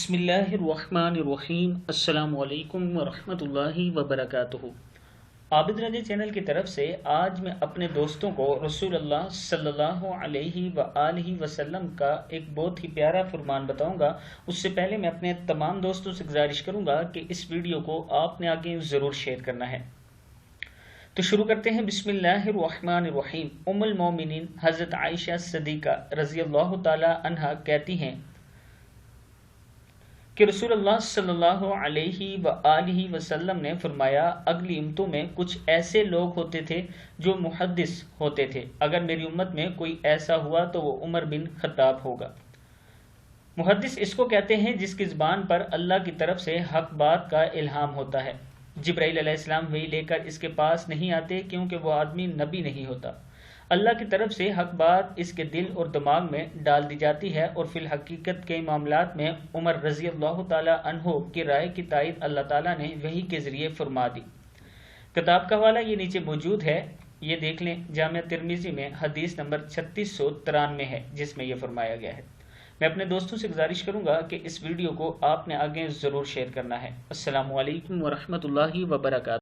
बिस्मिल्लाहिर्रहमानिर्रहीम। अस्सलामु अलैकुम वरहमतुल्लाहि वबरकातुहू। आबिद रजा चैनल की तरफ से आज मैं अपने दोस्तों को रसूलुल्लाह सल्लल्लाहु अलैहि वआलिहि वसल्लम का एक बहुत ही प्यारा फरमान बताऊंगा। उससे पहले मैं अपने तमाम दोस्तों से गुजारिश करूंगा कि इस वीडियो को आपने आगे ज़रूर शेयर करना है। तो शुरू करते हैं। बिस्मिल्लाहिर्रहमानिर्रहीम। उम्मुल मोमिनीन हज़रत आयशा सिद्दीक़ा रज़ियल्लाहु ताला अन्हा कहती हैं कि रसूलुल्लाह सल्लल्लाहु अलैहि वआलिहि वसल्लम ने फरमाया, अगली उम्मतों में कुछ ऐसे लोग होते थे जो मुहद्दिस होते थे। अगर मेरी उम्मत में कोई ऐसा हुआ तो वो उमर बिन खत्ताब होगा। मुहद्दिस इसको कहते हैं जिसकी ज़बान पर अल्लाह की तरफ से हक बात का इल्हाम होता है। जिब्राइल अलैहिस्सलाम वही लेकर इसके पास नहीं आते क्योंकि वो आदमी नबी नहीं होता। अल्लाह की तरफ से हक बात इसके दिल और दिमाग में डाल दी जाती है और फिल हकीकत के मामलात में उमर रज़ियल्लाहु ताला अन्हो की राय की तायद अल्लाह ताला ने वही के ज़रिए फरमा दी। किताब का हवाला ये नीचे मौजूद है, ये देख लें। जामिया तिर्मिज़ी में हदीस नंबर 3693 है जिसमें यह फरमाया गया है। मैं अपने दोस्तों से गुजारिश करूंगा कि इस वीडियो को आपने आगे ज़रूर शेयर करना है। अस्सलामु अलैकुम वरहमतुल्लाहि वबरकातुहू।